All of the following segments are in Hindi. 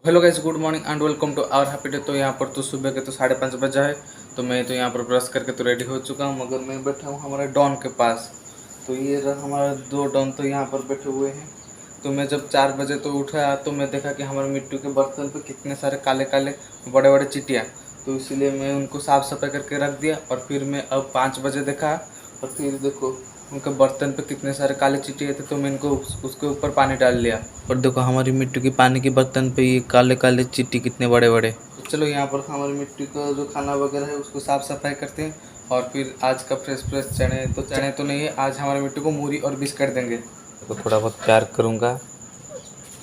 Hello guys, good morning and welcome to our happy day. तो यहाँ पर तो सुबह के तो 5:30 बजा है। तो मैं तो यहाँ पर ब्रश करके तो रेडी हो चुका हूँ, मगर मैं बैठा हूँ हमारे डॉन के पास। तो ये रहा हमारा दो डॉन तो यहाँ पर बैठे हुए हैं। तो मैं जब 4 बजे तो उठा तो मैं देखा कि हमारे मिट्टी के बर्तन पे कितने सारे काले काले बड़े बड़े चिटिया। तो इसीलिए मैं उनको साफ़ सफाई करके रख दिया। और फिर मैं अब 5 बजे देखा, और फिर देखो उनके बर्तन पे कितने सारे काले चींटियाँ थे। तो मैं इनको उसके ऊपर पानी डाल लिया। और देखो हमारी मिट्टी की पानी के बर्तन पे ये काले काले चींटी कितने बड़े बड़े। तो चलो यहाँ पर हमारी मिट्टी का जो खाना वगैरह है उसको साफ़ सफाई करते हैं। और फिर आज का फ्रेश फ्रेश चने तो नहीं है, आज हमारी मिट्टी को मूरी और बिस्किट देंगे। तो थोड़ा बहुत प्यार करूँगा।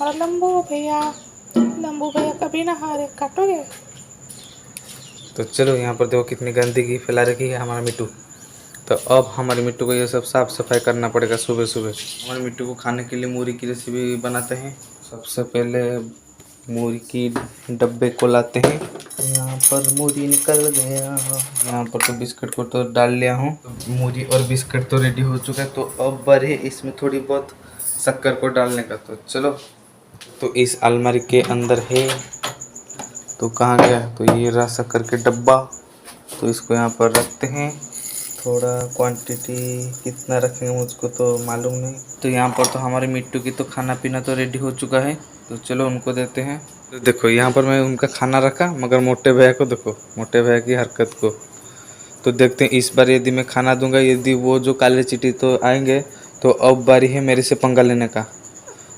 और लंबू भैया कभी ना हारे काटोगे। तो चलो यहाँ पर देखो कितनी गंदगी फैला रखी है हमारा मिट्टू। तो अब हमारी मिट्टू को ये सब साफ़ सफाई करना पड़ेगा सुबह सुबह। हमारी मिट्टू को खाने के लिए मूरी की रेसिपी बनाते हैं। सबसे पहले मूरी की डब्बे को लाते हैं। यहाँ पर मूरी निकल गया। यहाँ पर तो बिस्किट को तो डाल लिया हूँ। तो मूरी और बिस्किट तो रेडी हो चुका है। तो अब बारी है इसमें थोड़ी बहुत शक्कर को डालने का। तो चलो, तो इस अलमारी के अंदर है। तो कहाँ गया? तो ये रहा शक्कर के डब्बा। तो इसको यहाँ पर रखते हैं। थोड़ा क्वांटिटी कितना रखेंगे मुझको तो मालूम नहीं। तो यहाँ पर तो हमारे मिट्टू की तो खाना पीना तो रेडी हो चुका है। तो चलो उनको देते हैं। तो देखो यहाँ पर मैं उनका खाना रखा, मगर मोटे भैया को देखो, मोटे भैया की हरकत को। तो देखते हैं इस बार यदि मैं खाना दूंगा, यदि वो जो काले चींटी तो आएंगे, तो अब बारी है मेरे से पंगा लेने का।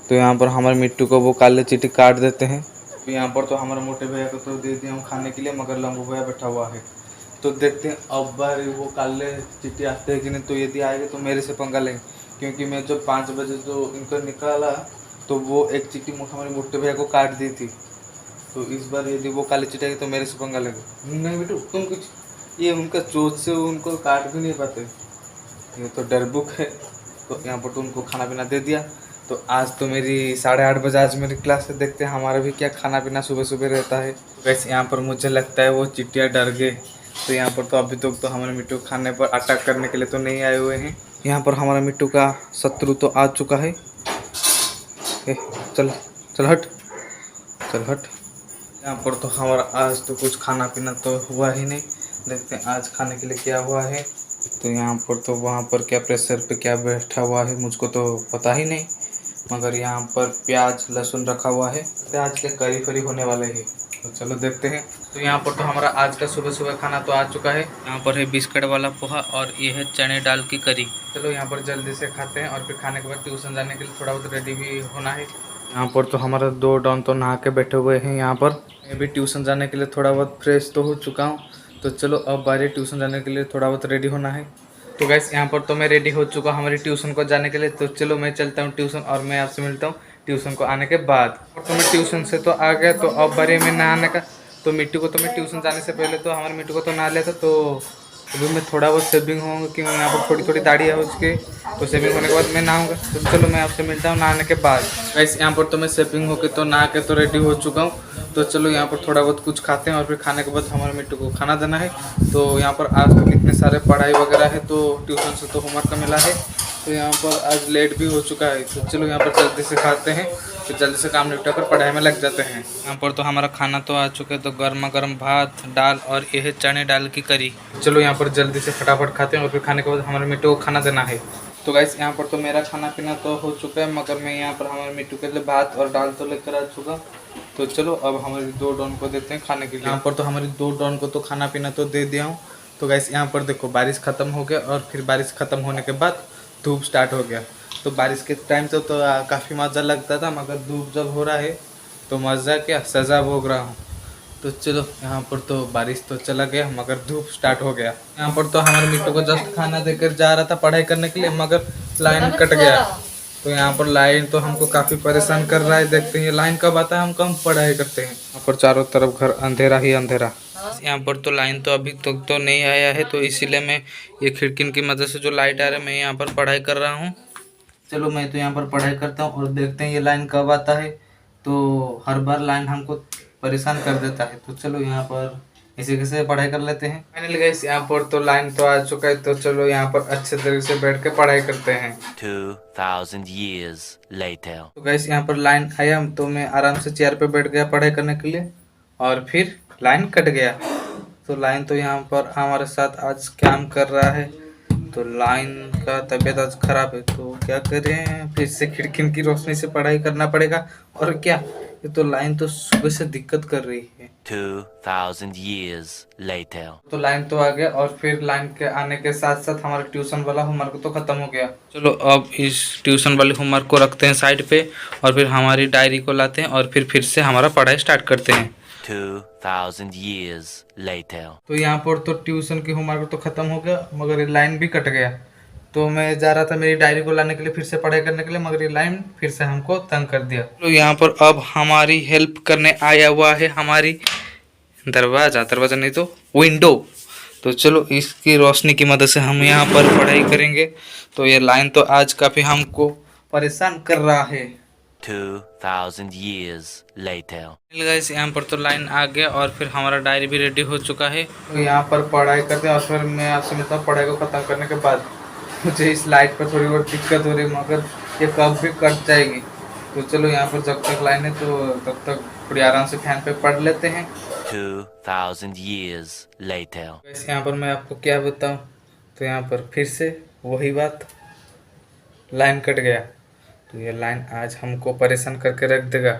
तो यहाँ पर हमारे मिट्टू को वो काले चींटी काट देते हैं। तो यहाँ पर तो हमारे मोटे भैया को तो दे दिया हूँ खाने के लिए, मगर लंबू भैया बैठा हुआ है। तो देखते हैं अब बार वो काले चींटी आते हैं कि नहीं। तो यदि आएंगे तो मेरे से पंगा लेंगे, क्योंकि मैं जब 5 बजे जो इनको निकाला तो वो एक चींटी हमारे मोटे भैया को काट दी थी। तो इस बार यदि वो काले चींटी आएगी तो मेरे से पंगा लेंगे। नहीं बेटू, तुम कुछ, ये उनका चोट से उनको काट भी नहीं पाते, ये तो डरबुक है। तो यहाँ पर तो उनको खाना पीना दे दिया। तो आज तो मेरी 8:30 बजे आज मेरी क्लास है। देखते हैं हमारा भी क्या खाना पीना सुबह सुबह रहता है। तो वैसे यहाँ पर मुझे लगता है वो चिट्टिया डर गए। तो यहाँ पर तो अभी तक तो हमारे मिट्टू खाने पर अटैक करने के लिए तो नहीं आए हुए हैं। यहाँ पर हमारा मिट्टू का शत्रु तो आ चुका है। चल चल हट, चल हट। यहाँ पर तो हमारा आज तो कुछ खाना पीना तो हुआ ही नहीं। देखते हैं आज खाने के लिए क्या हुआ है। तो यहाँ पर तो वहाँ पर क्या प्रेशर पे क्या बैठा हुआ है मुझको तो पता ही नहीं, मगर यहाँ पर प्याज लहसुन रखा हुआ है। आज के करी फरी होने वाले हैं। तो चलो देखते हैं। तो यहाँ पर तो हमारा आज का सुबह सुबह खाना तो आ चुका है। यहाँ पर है बिस्किट वाला पोहा और ये है चने दाल की करी। चलो यहाँ पर जल्दी से खाते हैं, और फिर खाने के बाद ट्यूशन जाने के लिए थोड़ा बहुत रेडी भी होना है। यहाँ पर तो हमारा दो डॉन तो नहा के बैठे हुए हैं। यहाँ पर मैं भी ट्यूशन जाने के लिए थोड़ा बहुत फ्रेश तो हो चुका हूँ। तो चलो अब बारी ट्यूशन जाने के लिए थोड़ा बहुत रेडी होना है। तो गैस यहाँ पर तो मैं रेडी हो चुका हमारी ट्यूशन को जाने के लिए। तो चलो मैं चलता हूँ ट्यूशन, और मैं आपसे मिलता हूँ ट्यूशन को आने के बाद। तो मैं ट्यूशन से तो आ गया। तो अब बारी में नहाने का। तो मिट्टू को तो मैं ट्यूशन जाने से पहले तो हमारे मिट्टू को तो नहा लिया था। तो अभी मैं थोड़ा बहुत सेविंग होऊंगा, कि मैं यहाँ पर थोड़ी थोड़ी दाढ़ी है उसके। तो सेविंग होने के बाद मैं नहाऊंगा। तो चलो मैं आपसे मिलता हूँ नहाने के बाद। वैसे यहाँ पर तो मैं सेविंग होकर तो नहा के तो रेडी हो चुका हूँ। तो चलो यहाँ पर थोड़ा बहुत कुछ खाते हैं, और फिर खाने के बाद हमारे मिट्टू को खाना देना है। तो यहाँ पर आज तो कितने सारे पढ़ाई वगैरह है, तो ट्यूशन से तो होमवर्क मिला है। तो यहाँ पर आज लेट भी हो चुका है। तो चलो यहाँ पर जल्दी से खाते हैं, फिर जल्दी से काम निपटा कर पढ़ाई में लग जाते हैं। यहाँ पर तो हमारा खाना तो आ चुका है। तो गर्मा गर्म भात दाल और यह चने दाल की करी। चलो यहाँ पर जल्दी से फटाफट खाते हैं, और फिर खाने के बाद हमारे मिट्टू को खाना देना है। तो गाइस यहाँ पर तो मेरा खाना पीना तो हो चुका है, मगर मैं यहाँ पर हमारे मिट्टू के लिए भात और दाल तो लेकर आ चुका। तो चलो अब हमारे दो डॉन को देते हैं खाने के लिए। यहाँ पर तो हमारी दो डॉन को तो खाना पीना तो दे दिया हूँ। तो गाइस यहाँ पर देखो बारिश ख़त्म हो गया, और फिर बारिश ख़त्म होने के बाद धूप स्टार्ट हो गया। तो बारिश के टाइम तो काफ़ी मज़ा लगता था, मगर धूप जब हो रहा है तो मज़ा क्या सज़ा भोग रहा हूँ। तो चलो यहाँ पर तो बारिश तो चला गया, मगर धूप स्टार्ट हो गया। यहाँ पर तो हमारे मिट्टू को जस्ट खाना देकर जा रहा था पढ़ाई करने के लिए, मगर लाइन कट गया। तो यहाँ पर लाइन तो हमको काफ़ी परेशान कर रहा है। देखते हैं ये लाइन कब आता है, हम कम पढ़ाई करते हैं। यहाँ पर चारों तरफ घर अंधेरा ही अंधेरा। यहाँ पर तो लाइन तो अभी तक तो नहीं आया है। तो इसीलिए मैं ये खिड़की की मदद से जो लाइट आ रहा है मैं यहाँ पर पढ़ाई कर रहा हूँ। चलो मैं तो यहाँ पर पढ़ाई करता हूँ, और देखते हैं ये लाइन कब आता है। तो हर बार लाइन हमको परेशान कर देता है। तो चलो यहाँ पर इसी से पढ़ाई कर लेते हैं। फाइनली गाइस यहाँ पर तो लाइन तो आ चुका है, तो चलो यहाँ पर अच्छे तरीके से बैठ के पढ़ाई करते हैं। 2000 years later. तो गाइस यहाँ पर लाइन आया तो मैं आराम से चेयर पे बैठ गया पढ़ाई करने के लिए, और फिर लाइन कट गया। तो लाइन तो यहाँ पर हमारे साथ आज काम कर रहा है, तो लाइन का तबीयत आज खराब है, तो क्या करें, फिर से खिड़की की रोशनी से पढ़ाई करना पड़ेगा। और क्या, ये तो लाइन तो सुबह से दिक्कत कर रही है। 2000 years later. तो लाइन तो आ गया, और फिर लाइन के आने के साथ साथ हमारा ट्यूशन वाला होमवर्क तो खत्म हो गया। चलो अब इस ट्यूशन वाले होमवर्क को रखते हैं साइड पे, और फिर हमारी डायरी को लाते हैं, और फिर से हमारा पढ़ाई स्टार्ट करते हैं। 2000 years later. तो यहाँ पर तो ट्यूशन की होमवर्क तो खत्म हो गया, मगर ये लाइन भी कट गया। तो मैं जा रहा था मेरी डायरी को लाने के लिए, फिर से पढ़ाई करने के लिए, मगर ये लाइन फिर से हमको तंग कर दिया। तो यहाँ पर अब हमारी हेल्प करने आया हुआ है हमारी दरवाज़ा नहीं तो विंडो। तो चलो इसकी रोशनी की मदद से हम यहाँ पर पढ़ाई करेंगे। तो ये लाइन तो आज काफ़ी हमको परेशान कर रहा है। 2000 years later. गाइस यहाँ पर तो लाइन आ गया, और फिर हमारा डायरी भी रेडी हो चुका है। तो यहाँ पर पढ़ाई करते हैं, और फिर मैं आपसे मिलता हूँ पढ़ाई को ख़त्म करने के बाद। मुझे इस लाइट पर थोड़ी बहुत दिक्कत हो रही है, मगर ये कब भी कट जाएगी। तो चलो यहाँ पर जब तक लाइन है तो तब तक थोड़ी आराम से फैन पे पढ़ लेते हैं। 2000 years later. वैसे यहाँ पर मैं आपको क्या बताऊँ, तो यहाँ पर फिर से वही बात, लाइन कट गया। तो ये लाइन आज हमको परेशान करके रख देगा।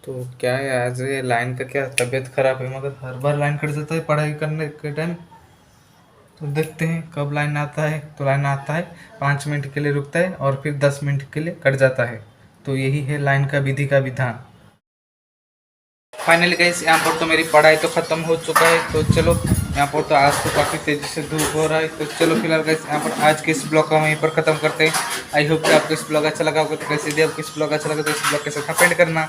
तो क्या है, आज ये लाइन का क्या तबीयत खराब है, मगर हर बार लाइन कट जाता है पढ़ाई करने के टाइम। तो देखते हैं कब लाइन आता है। तो लाइन आता है 5 मिनट के लिए रुकता है, और फिर 10 मिनट के लिए कट जाता है। तो यही है लाइन का विधि का विधान। फाइनली गाइस यहाँ पर तो मेरी पढ़ाई तो ख़त्म हो चुका है। तो चलो यहाँ पर तो आज तो काफ़ी तेज़ी से धूप हो रहा है। तो चलो फिलहाल गाइस यहाँ पर आज के इस ब्लॉग को हम यहीं पर ख़त्म करते हैं। आई होप कि आपको इस ब्लॉग अच्छा लगा होगा। तो कैसे यदि आपको इस ब्लॉग अच्छा लगा तो इस ब्लॉग के साथ कमेंट करना।